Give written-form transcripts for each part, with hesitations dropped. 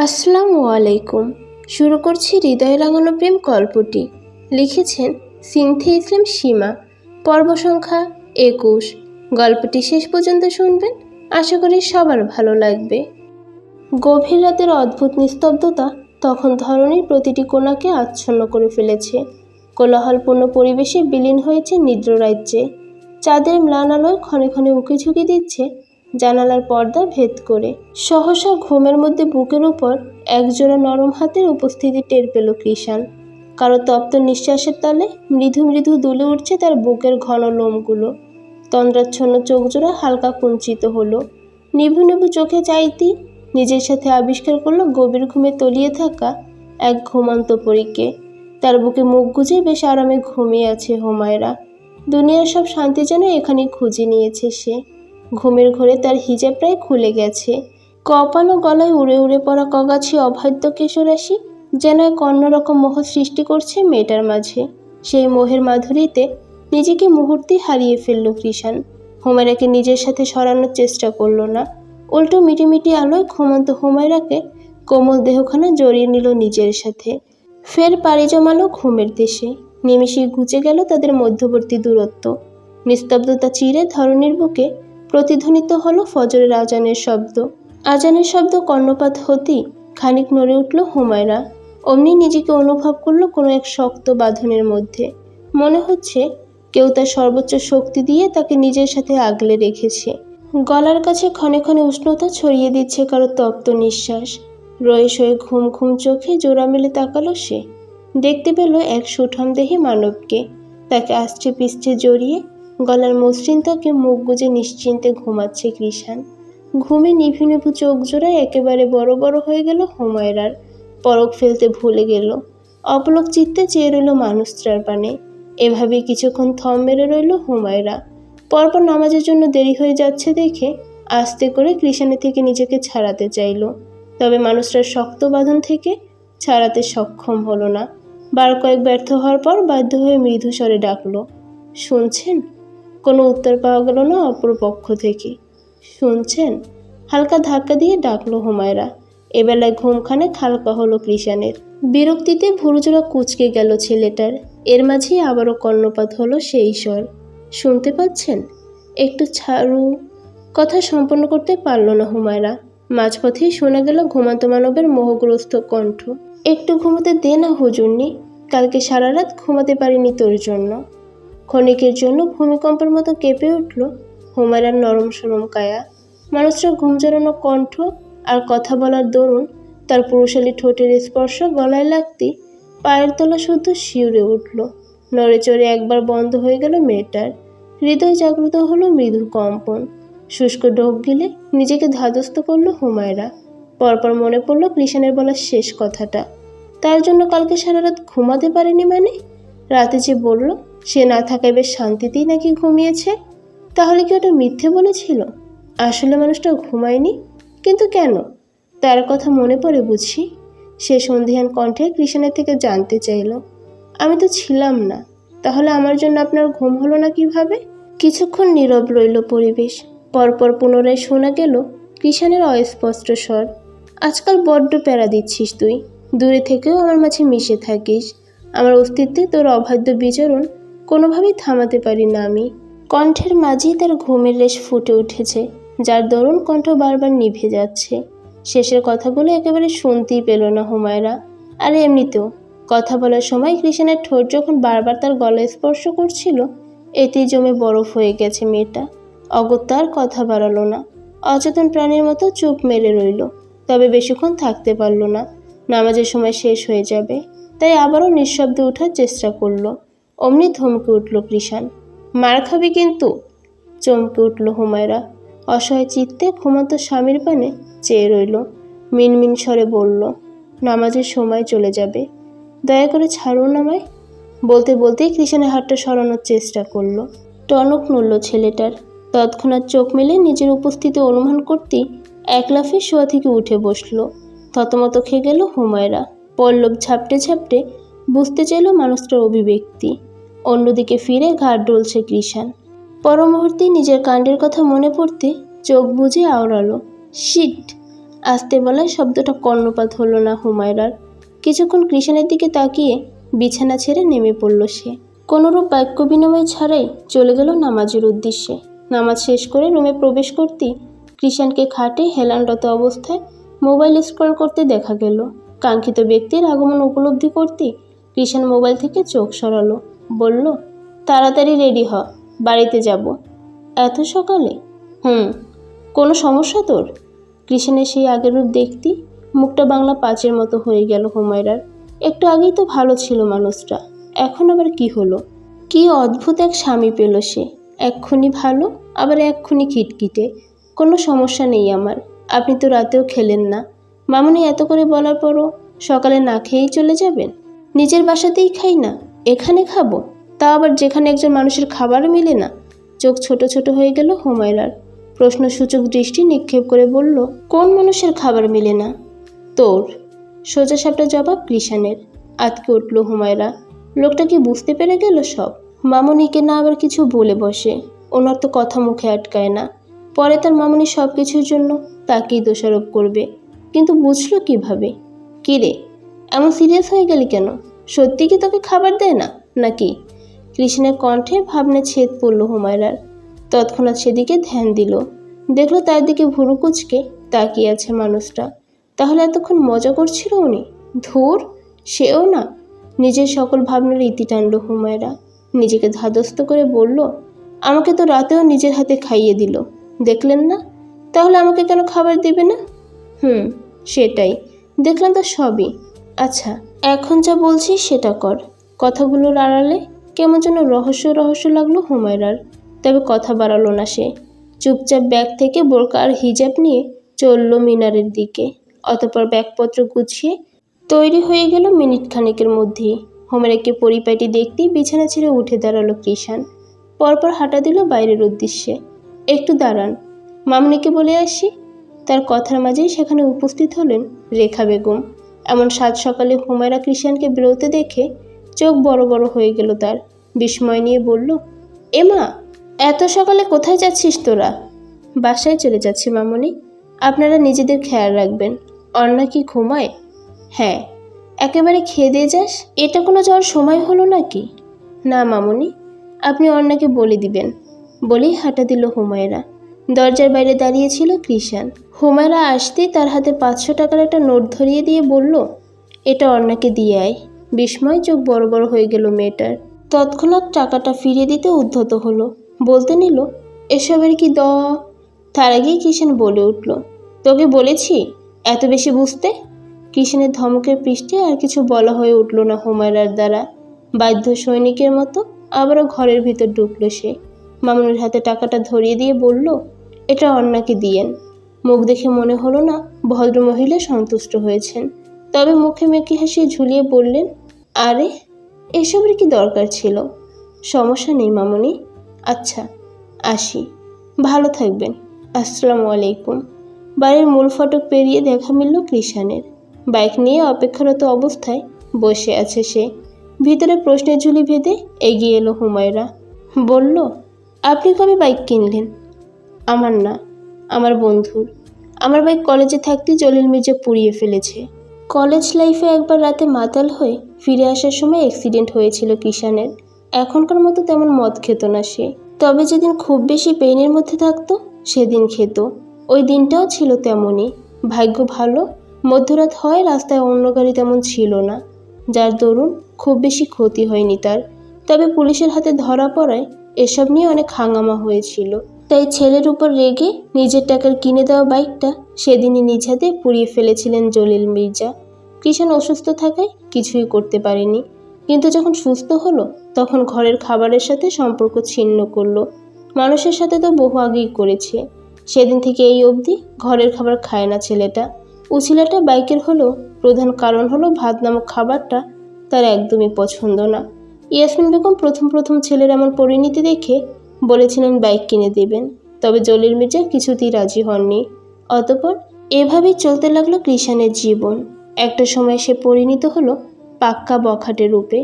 আসসালামু আলাইকুম। শুরু করছি হৃদয় রাঙানো প্রেম গল্পটি। লিখেছেন সিনথি ইসলাম সীমা। পর্ব সংখ্যা 21। গল্পটি শেষ পর্যন্ত শুনবেন, আশা করি সবার ভালো লাগবে। গভীর রাতের অদ্ভুত নিস্তব্ধতা তখন ধরণীর প্রতিটি কোণাকে আচ্ছন্ন করে ফেলেছে। কোলাহলপূর্ণ পরিবেশে বিলীন হয়েছে নিদ্র রাজ্যে। চাঁদের ম্লান আলোয় ক্ষণে ক্ষণে উঁকি ঝুঁকি দিচ্ছে জানালার পর্দা ভেদ করে। সহসা ঘুমের মধ্যে বুকের উপর একজোড়া নরম হাতের উপস্থিতি টের পেল কৃষাণ। কারো তপ্ত নিঃশ্বাসের তালে মৃদু মৃদু দুলে উঠছে তার বুকের ঘন লোমগুলো। তন্দ্রাচ্ছন্ন চোখজোড়া হালকা কুঞ্চিত হলো। নিভু নিভু চোখে চাইতেই নিজের সাথে আবিষ্কার করলো গভীর ঘুমে তলিয়ে থাকা এক ঘুমন্ত পরীকে। তার বুকে মুখ গুজে বেশ আরামে ঘুমিয়ে আছে হুমায়রা। দুনিয়ার সব শান্তি যেন এখানে খুঁজে নিয়েছে সে। ঘুমের ঘোরে তার হিজাব প্রায় খুলে গেছে। কপাল ও গলায় উড়ে উড়ে পড়া কগাছি অবাধ্য কেশরাশি যেন এক অন্যরকম মোহ সৃষ্টি করছে মেয়েটার মাঝে। সেই মোহের মাধুরীতে নিজেকে মুহূর্তে হারিয়ে ফেলল কৃষাণ। হুমায়রাকে নিজের সাথে সরানোর চেষ্টা করল না, উল্টো মিটিমিটি আলোয় ঘুমন্ত হুমায়রাকে কোমল দেহখানা জড়িয়ে নিল নিজের সাথে। ফের পাড়ি জমালো ঘুমের দেশে। নিমেষেই ঘুচে গেল তাদের মধ্যবর্তী দূরত্ব। নিস্তব্ধতা চিরে ধরণীর বুকে প্রতিধ্বনিত হলো ফজরের আজানের শব্দ। আজানের শব্দ কর্ণপাত হতেই খানিক নড়ে উঠল হুমায়রা। অমনি নিজেকে অনুভব করলো কোনো এক শক্ত বাঁধনের মধ্যে। মনে হচ্ছে কেউ তার সর্বোচ্চ শক্তি দিয়ে তাকে নিজের সাথে আগলে রেখেছে। গলার কাছে ক্ষণে ক্ষণে উষ্ণতা ছড়িয়ে দিচ্ছে কারো তপ্ত নিঃশ্বাস। রয়ে শয়ে ঘুম ঘুম চোখে জোড়া মেলে তাকালো সে। দেখতে পেল এক সুঠাম দেহে মানবকে। তাকে আষ্টে পিষ্টে জড়িয়ে গলার মসৃণ তাকে মুখ গুজে নিশ্চিন্তে ঘুমাচ্ছে কৃষাণ। ঘুমে নিভু নিভু চোখ জোড়ায় একেবারে বড় বড় হয়ে গেল হুমায়রার। পরক ফেলতে ভুলে গেল। অপলক চিত্তে চেয়ে রইল মানুষটার পানে। এভাবেই কিছুক্ষণ থম মেরে রইল হুমায়রা। পরপর নামাজের জন্য দেরি হয়ে যাচ্ছে দেখে আস্তে করে কৃষাণের থেকে নিজেকে ছাড়াতে চাইল। তবে মানুষটার শক্ত বাঁধন থেকে ছাড়াতে সক্ষম হলো না। বার কয়েক ব্যর্থ হওয়ার পর বাধ্য হয়ে মৃদু স্বরে ডাকলো, শুনছেন? কোনো উত্তর পাওয়া গেল না অপর পক্ষ থেকে। শুনছেন? হালকা ধাক্কা দিয়ে ডাকলো হুমায়রা। এবেলায় ঘুমখানে হালকা হলো কৃষাণের। বিরক্তিতে ভুরুজোড়া কুঁচকে গেল ছেলেটার। এর মাঝেই আবারও কর্ণপাত হলো সেই স্বর, শুনতে পাচ্ছেন? একটু ছাড়ু। কথা সম্পন্ন করতে পারল না হুমায়রা। মাঝপথেই শোনা গেল ঘুমান্ত মানবের মোহগ্রস্ত কণ্ঠ, একটু ঘুমোতে দে না হুজুরনি, কালকে সারা রাত ঘুমাতে পারিনি তোর জন্য। ক্ষণিকের জন্য ভূমিকম্পের মতো কেঁপে উঠল হুমায়রার নরম সরম কায়া। মানুষটা ঘুম জড়ানো কণ্ঠ আর কথা বলার দরুন তার পুরুষালী ঠোঁটের স্পর্শ গলায় লাগতেই পায়ের তলা শুদ্ধ শিউরে উঠল। নড়ে চড়ে একবার বন্ধ হয়ে গেল মেয়েটার। হৃদয় জাগ্রত হলো মৃদু কম্পন। শুষ্ক ঢোক গিলে নিজেকে ধাতস্থ করল হুমায়রা। পরপর মনে পড়ল কৃষাণের বলা শেষ কথাটা। তার জন্য কালকে সারা রাত ঘুমাতে পারেনি মানে? রাতে যে বলল সে না থাকায় বেশ শান্তিতেই নাকি ঘুমিয়েছে। তাহলে কি ওটা মিথ্যে বলেছিল? আসলে মানুষটা ঘুমায়নি, কিন্তু কেন? তার কথা মনে পড়ে বুঝি। সে সন্ধিহান কণ্ঠে কৃষাণের থেকে জানতে চাইল, আমি তো ছিলাম না, তাহলে আমার জন্য আপনার ঘুম হলো না কিভাবে? কিছুক্ষণ নীরব রইল পরিবেশ। পরপর পুনরায় শোনা গেল কৃষাণের অস্পষ্ট স্বর, আজকাল বড্ড প্যারা দিচ্ছিস তুই। দূরে থেকেও আমার মাঝে মিশে থাকিস। আমার অস্তিত্বে তোর অবাধ্য বিচরণ কোনোভাবেই থামাতে পারি না আমি। কণ্ঠের মাঝেই তার ঘুমের রেশ ফুটে উঠেছে, যার দরুন কণ্ঠ বারবার নিভে যাচ্ছে। শেষের কথাগুলো একেবারে শুনতেই পেল না হুমায়রা। আর এমনিতেও কথা বলার সময় কৃষাণের ঠোঁট যখন বারবার তার গলায় স্পর্শ করছিল, এতেই জমে বরফ হয়ে গেছে মেয়েটা। অগত্যা আর কথা বাড়ালো না। অচেতন প্রাণীর মতো চুপ মেরে রইল। তবে বেশিক্ষণ থাকতে পারল না। নামাজের সময় শেষ হয়ে যাবে, তাই আবারও নিঃশব্দে ওঠার চেষ্টা করল। অমনি ধমকে উঠল কৃষাণ, মার খাবি কিন্তু। চমকে উঠল হুমায়রা। অসহায় চিত্তে ঘুমন্ত স্বামীর পানে চেয়ে রইল। মিনমিন স্বরে বলল, নামাজের সময় চলে যাবে, দয়া করে ছাড়ুন আমায়। বলতে বলতেই কৃষাণের হাতটা সরানোর চেষ্টা করল। টনক নড়ল ছেলেটার। তৎক্ষণাৎ চোখ মেলে নিজের উপস্থিতি অনুমান করতেই এক লাফে শোয়া থেকে উঠে বসল। থতমত খেয়ে গেল হুমায়রা। পল্লব ঝাপটে ঝাপটে বুঝতে চাইল মানুষটার অভিব্যক্তি। অন্যদিকে ফিরে ঘাড় ডলছে কৃষাণ। পর মুহূর্তেই নিজের কাণ্ডের কথা মনে পড়তে চোখ বুজে আওড়ালো, শিট! আস্তে বলায় শব্দটা কর্ণপাত হলো না হুমায়রার। কিছুক্ষণ কৃষাণের দিকে তাকিয়ে বিছানা ছেড়ে নেমে পড়ল সে। কোনোরূপ বাক্য বিনিময় ছাড়াই চলে গেল নামাজের উদ্দেশ্যে। নামাজ শেষ করে রুমে প্রবেশ করতেই কৃষাণকে খাটে হেলানরত অবস্থায় মোবাইল স্ক্রল করতে দেখা গেল। কাঙ্ক্ষিত ব্যক্তির আগমন উপলব্ধি করতেই কৃষাণ মোবাইল থেকে চোখ সরালো। বলল, তাড়াতাড়ি রেডি হ, বাড়িতে যাব। এত সকালে? কোনো সমস্যা তোর? কৃষাণের সেই আগের রূপ দেখতেই মুখটা বাংলা পাঁচের মতো হয়ে গেল হুমায়রার। একটু আগেই তো ভালো ছিল মানুষটা, এখন আবার কি হলো? কি অদ্ভুত এক স্বামী পেল সে, এক্ষুনি ভালো আবার এক্ষুনি খিটখিটে। কোনো সমস্যা নেই আমার, আপনি তো রাতেও খেলেন না। মামুনি এত করে বলার পরও সকালে না খেয়েই চলে যাবেন? নিজের বাসাতেই খাই না, এখানে খাবো? তা আবার যেখানে একজন মানুষের খাবার মেলে না। চোখ ছোট ছোট হয়ে গেল হুমায়রার। প্রশ্নসূচক দৃষ্টি নিক্ষেপ করে বলল, কোন মানুষের খাবার মেলে না? তোর। সোজাসাপটা জবাব কৃষাণের। আতকে উঠল হুমায়রা। লোকটা কি বুঝতে পেরে গেল সব? মামুনিকে না আবার কিছু বলে বসে। ওনার তো কথা মুখে আটকায় না। পরে তার মামুনি সব কিছুর জন্য তাকেই দোষারোপ করবে। কিন্তু বুঝলো কিভাবে? কিরে, এমন সিরিয়াস হয়ে গেলি কেন? সত্যি কি তোকে খাবার দেয় না নাকি? কৃষ্ণের কণ্ঠে ভাবনা ছেদ পড়ল হুমায়রার। তৎক্ষণাৎ সেদিকে ধ্যান দিল। দেখলো তার দিকে ভুরু কুচকে তাকিয়ে আছে মানুষটা। তাহলে এতক্ষণ মজা করছিল উনি? ধুর, সেও না। নিজের সকল ভাবনার ইতি টানল হুমায়রা। নিজেকে ধাতস্থ করে বলল, আমাকে তো রাতেও নিজের হাতে খাইয়ে দিল, দেখলেন না? তাহলে আমাকে কেন খাবার দেবে না? সেটাই, দেখলাম তো সবই। আচ্ছা, এখন যা বলছিস সেটা কর। কথাগুলোর আড়ালে কেমন যেন রহস্য রহস্য লাগলো হুমায়রার। তবে কথা বাড়ালো না সে। চুপচাপ ব্যাগ থেকে বোরকা আর হিজাব নিয়ে চলল মিনারের দিকে। অতঃপর ব্যাগপত্র গুছিয়ে তৈরি হয়ে গেল মিনিট খানেকের মধ্যেই। হুমায়রাকে পরিপাটি দেখতেই বিছানা ছেড়ে উঠে দাঁড়ালো কৃষাণ। পরপর হাঁটা দিল বাইরের উদ্দেশ্যে। একটু দাঁড়ান, মামনিকে বলে আসি। তার কথার মাঝেই সেখানে উপস্থিত হলেন রেখা বেগম। এমন সাত সকালে হুমায়রা কৃষাণকে বেরোতে দেখে চোখ বড় বড় হয়ে গেল তার। বিস্ময় নিয়ে বলল, এমা, এত সকালে কোথায় যাচ্ছিস তোরা? বাসায় চলে যাচ্ছি মামনি। আপনারা নিজেদের খেয়াল রাখবেন। অর্ণা কি ঘুমায়? হ্যাঁ। একেবারে খেয়ে দিয়ে যাস? এটা কোনো যাওয়ার সময় হলো নাকি? না মামনি, আপনি অর্ণাকে বলে দিবেন। বলেই হাঁটা দিল হুমায়রা। দরজার বাইরে দাঁড়িয়েছিল কৃষাণ। হুমায়রা আসতেই তার হাতে 500 টাকার একটা নোট ধরিয়ে দিয়ে বলল, এটা অর্ণাকে দিয়ে আয়। বিস্ময় চোখ বড় বড় হয়ে গেল মেয়েটার। তৎক্ষণাৎ টাকাটা ফিরিয়ে দিতে উদ্ধত হলো। বলতে নিল, এসবের কি তার আগেই কৃষাণ বলে উঠল, তোকে বলেছি এত বেশি বুঝতে? কৃষাণের ধমকের পৃষ্ঠে আর কিছু বলা হয়ে উঠল না হুমায়রার দ্বারা। বাধ্য সৈনিকের মতো আবারও ঘরের ভিতর ঢুকলো সে। মামুনির হাতে টাকাটা ধরিয়ে দিয়ে বলল, এটা অর্ণাকে দিয়েন। মুখ দেখে মনে হলো না ভদ্রমহিলা সন্তুষ্ট হয়েছেন। তবে মুখে মেকি হাসি ঝুলিয়ে বললেন, আরে, এসবের কি দরকার ছিল? সমস্যা নেই মামুনি। আচ্ছা, আসি। ভালো থাকবেন। আসসালামু আলাইকুম। বাড়ির মূল ফটক পেরিয়ে দেখা মিলল কৃষাণের। বাইক নিয়ে অপেক্ষারত অবস্থায় বসে আছে সে। ভিতরে প্রশ্নের ঝুলি ভেদে এগিয়ে এলো হুমায়রা। বলল, আপনি কবে বাইক কিনলেন? আমার না, আমার বন্ধুর। আমার বাইক কলেজে থাকতে জলিল মির্জা পুড়িয়ে ফেলেছে। কলেজ লাইফে একবার রাতে মাতাল হয়ে ফিরে আসার সময় অ্যাক্সিডেন্ট হয়েছিল কৃষাণের। এখনকার মতো তেমন মদ খেত না সে। তবে যেদিন খুব বেশি পেইনের মধ্যে থাকতো সেদিন খেত। ওই দিনটাও ছিল তেমনই। ভাগ্য ভালো, মধ্যরাত হয়, রাস্তায় অন্য গাড়ি তেমন ছিল না, যার দরুন খুব বেশি ক্ষতি হয়নি তার। তবে পুলিশের হাতে ধরা পড়ায় এসব নিয়ে অনেক হাঙ্গামা হয়েছিল। তাই ছেলের উপর রেগে নিজের টাকার কিনে দেওয়া বাইকটা সেদিনই নিজ হাতে পুড়িয়ে ফেলেছিলেন জলিল মির্জা। কৃষাণ অসুস্থ থাকায় কিছুই করতে পারেনি। কিন্তু যখন সুস্থ হলো তখন ঘরের খাবারের সাথে সম্পর্ক ছিন্ন করলো। মানুষের সাথে তো বহু আগেই করেছে। সেদিন থেকে এই অবধি ঘরের খাবার খায় না ছেলেটা। উছিলাটা বাইকের হলো প্রধান কারণ হলো ভাত নামক খাবারটা তার একদমই পছন্দ না। ইয়াসমিন বেগম প্রথম ছেলের এমন পরিণতি দেখে বলেছিলেন বাইক কিনে দেবেন। তবে জলিল মির্জা কিছুতেই রাজি হননি। অতঃপর এভাবেই চলতে লাগলো কৃষাণের জীবন। একটা সময় সে পরিণত হলো পাক্কা বখাটে রূপে।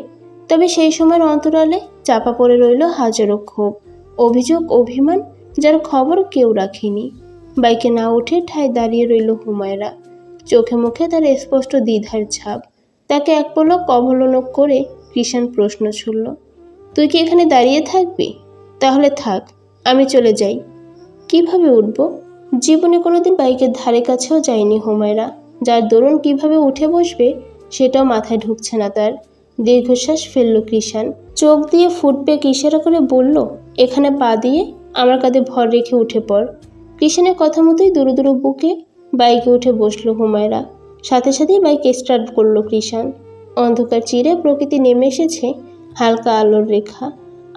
তবে সেই সময়ের অন্তরালে চাপা পড়ে রইল হাজারো ক্ষোভ, অভিযোগ, অভিমান, যার খবর কেউ রাখেনি। বাইকে না উঠে ঠায় দাঁড়িয়ে রইল হুমায়রা। চোখে মুখে তার স্পষ্ট দ্বিধার ছাপ। তাকে এক পলক অবলোকন করে কৃষাণ প্রশ্ন ছুড়ল, তুই কি এখানে দাঁড়িয়ে থাকবি? তাহলে থাক, আমি চলে যাই। কিভাবে উঠব? জীবনে কোনোদিন বাইকের ধারে কাছেও যায়নি হুমায়রা। যার দরুন কিভাবে উঠে বসবে সেটাও মাথায় ঢুকছে না তার। দীর্ঘশ্বাস ফেলল কৃষাণ। চোখ দিয়ে ফুট পেয়ে ইশারা করে বলল, এখানে পা দিয়ে আমার কাঁধে ভর রেখে উঠে পড়। কৃষাণের কথা মতোই দুরু দুরু বুকে বাইকে উঠে বসলো হুমায়রা। সাথে সাথেই বাইক স্টার্ট করলো কৃষাণ। অন্ধকার চিরে প্রকৃতি নেমে এসেছে হালকা আলোর রেখা।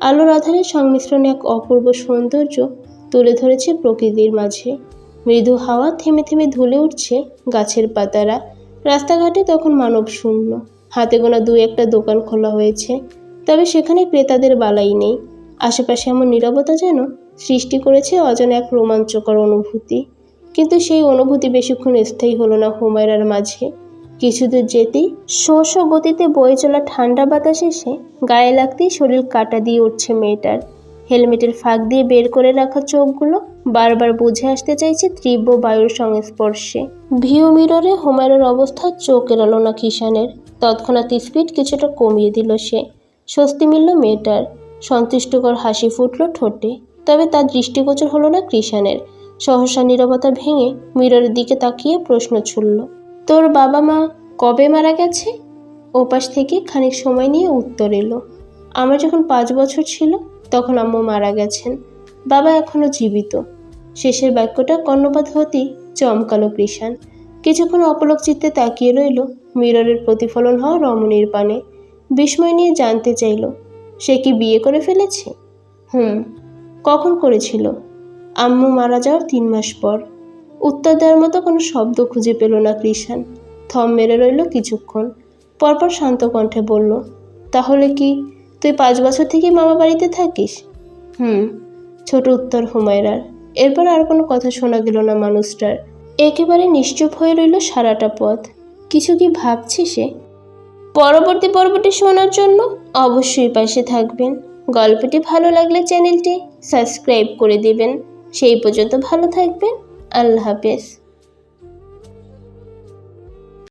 আলোর আধারে সংমিশ্রণে এক অপূর্ব সৌন্দর্য তুলে ধরেছে প্রকৃতির মাঝে। মৃদু হাওয়া থেমে থেমে ধুলে উঠছে গাছের পাতারা। রাস্তাঘাটে তখন মানব শূন্য। হাতে গোনা দু একটা দোকান খোলা হয়েছে, তবে সেখানে ক্রেতাদের বালাই নেই। আশেপাশে এমন নীরবতা যেন সৃষ্টি করেছে অজানা এক রোমাঞ্চকর অনুভূতি। কিন্তু সেই অনুভূতি বেশিক্ষণ স্থায়ী হলো না হুমায়রার মাঝে। কিছুদূর যেতেই শোষ গতিতে বয়ে চলা ঠান্ডা বাতাস এসে গায়ে লাগতেই শরীর কাটা দিয়ে উঠছে মেয়েটার। হেলমেটের ফাঁক দিয়ে বের করে রাখা চোখগুলো বারবার বুঝে আসতে চাইছে তীব্র বায়ুর সংস্পর্শে। ভিউ মিররে হুমায়রার অবস্থা চোখ এড়ালো না কৃষাণের। তৎক্ষণাৎ স্পিড কিছুটা কমিয়ে দিল সে। স্বস্তি মিলল মেয়েটার। সন্তুষ্টকর হাসি ফুটল ঠোঁটে। তবে তার দৃষ্টিগোচর হলো না কৃষাণের। সহসা নীরবতা ভেঙে মিররের দিকে তাকিয়ে প্রশ্ন ছুড়ল, তোর বাবা মা কবে মারা গেছে? ওপাশ থেকে খানিক সময় নিয়ে উত্তর এলো, আমার যখন 5 বছর ছিল তখন আম্মু মারা গেছেন, বাবা এখনো জীবিত। শেষের বাক্যটা কর্ণপাত হতেই চমকালো কৃষাণ। কিছুক্ষণ অপলক চিত্তে তাকিয়ে রইল মিররের প্রতিফলন হওয়া রমণীর পানে। বিস্ময় নিয়ে জানতে চাইল, সে কি বিয়ে করে ফেলেছে? কখন করেছিল? আম্মু মারা যাওয়ার 3 মাস পর। উত্তর দেওয়ার মতো কোনো শব্দ খুঁজে পেল না কৃষাণ। থম মেরে রইল কিছুক্ষণ। পরপর শান্ত কণ্ঠে বলল, তাহলে কি তুই 5 বছর থেকে মামা বাড়িতে থাকিস? ছোট উত্তর হুমায়রার। এরপর আর কোনো কথা শোনা গেল না মানুষটার। একেবারে নিশ্চুপ হয়ে রইল সারাটা পথ। কিছু কি ভাবছে সে? পরবর্তী পর্বটি শোনার জন্য অবশ্যই পাশে থাকবেন। গল্পটি ভালো লাগলে চ্যানেলটি সাবস্ক্রাইব করে দিবেন। সেই পর্যন্ত ভালো থাকবেন। আল্লাহ হাফেজ।